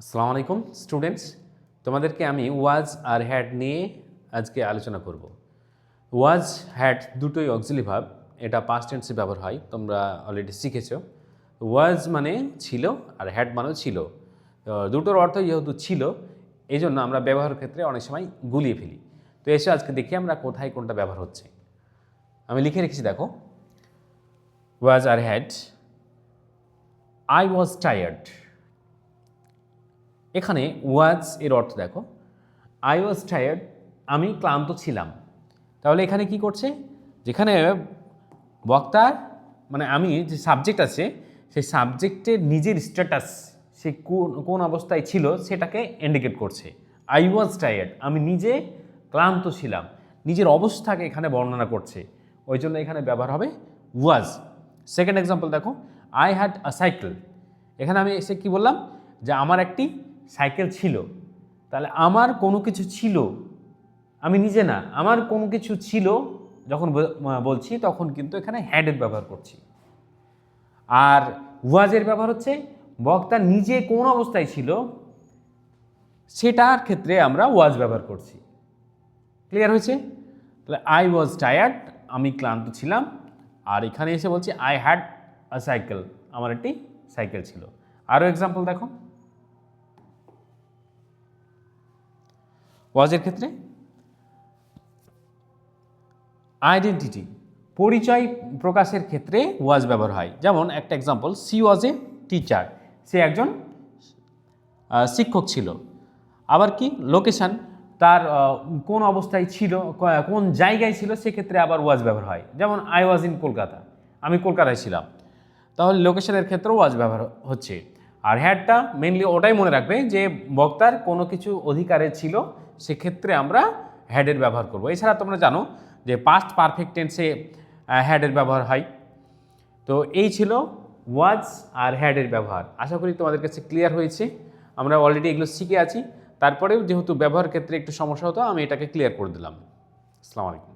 আসসালামু আলাইকুম স্টুডেন্টস, তোমাদেরকে আমি ওয়াজ আর হ্যাড নিয়ে আজকে আলোচনা করব। ওয়াজ হ্যাড দুটোই অক্সিলারি ভার্ব, এটা পাস্ট টেন্সে ব্যবহার হয়, তোমরা অলরেডি শিখেছো। ওয়াজ মানে ছিল আর হ্যাড মানেও ছিল, দুটোর অর্থ যেহেতু ছিল এই জন্য আমরা ব্যবহারের ক্ষেত্রে অনেক সময় গুলিয়ে ফেলি। তো এসে আজকে দেখি আমরা কোথায় কোনটা ব্যবহার হচ্ছে। আমি লিখে রেখেছি, দেখো, ওয়াজ আর হ্যাড। I was tired. এখানে ওয়াজ এর অর্থ দেখো, আই ওয়াজ টায়ার্ড, আমি ক্লান্ত ছিলাম। তাহলে এখানে কি করছে, যেখানে বক্তার মানে আমি যে সাবজেক্ট আছে সেই সাবজেক্টের নিজের স্ট্যাটাস, সে কোন অবস্থায় ছিল সেটাকে ইন্ডিকেট করছে। আই ওয়াজ টায়ার্ড, আমি নিজে ক্লান্ত ছিলাম, নিজের অবস্থাকে এখানে বর্ণনা করছে, ওই জন্য এখানে ব্যবহার হবে ওয়াজ। সেকেন্ড এক্সাম্পল দেখো, আই হ্যাড আ সাইকেল। এখানে আমি এসে কি বললাম, যে আমার একটি সাইকেল ছিল। তাহলে আমার কোনো কিছু ছিল, আমি নিজে না, আমার কোনো কিছু ছিল যখন বলছি তখন কিন্তু এখানে হ্যাডের ব্যবহার করছি। আর ওয়াজের ব্যবহার হচ্ছে বক্তা নিজে কোন অবস্থায় ছিল সেটার ক্ষেত্রে আমরা ওয়াজ ব্যবহার করছি। ক্লিয়ার হয়েছে? তাহলে আই ওয়াজ টায়ার্ড, আমি ক্লান্ত ছিলাম। আর এখানে এসে বলছি আই হ্যাড আ সাইকেল, আমার একটি সাইকেল ছিল। আরও এক্সাম্পল দেখো, ওয়াজের ক্ষেত্রে আইডেন্টিটি, পরিচয় প্রকাশের ক্ষেত্রে ওয়াজ ব্যবহার হয়। যেমন একটা example, she was a teacher, সে একজন শিক্ষক ছিল। আবার কি লোকেশান, তার কোন অবস্থায় ছিল, কোন জায়গায় ছিল, সেক্ষেত্রে আবার ওয়াজ ব্যবহার হয়। যেমন আই ওয়াজ ইন কলকাতা, আমি কলকাতায় ছিলাম। তাহলে লোকেশনের ক্ষেত্রেও ওয়াজ ব্যবহার হচ্ছে। আর হ্যাডটা মেনলি ওটাই মনে রাখবে যে বক্তার কোনো কিছু অধিকারে ছিল, সেক্ষেত্রে আমরা হ্যাডের ব্যবহার করব। এছাড়া তোমরা জানো যে পাস্ট পারফেক্ট টেন্সে হ্যাডের ব্যবহার হয়। তো এই ছিল ওয়াজ আর হ্যাডের ব্যবহার। আশা করি তোমাদের কাছে ক্লিয়ার হয়েছে। আমরা অলরেডি এগুলো শিখে আছি, তারপরেও যেহেতু ব্যবহার ক্ষেত্রে একটু সমস্যা হতো, আমি এটাকে ক্লিয়ার করে দিলাম। আসসালামু আলাইকুম।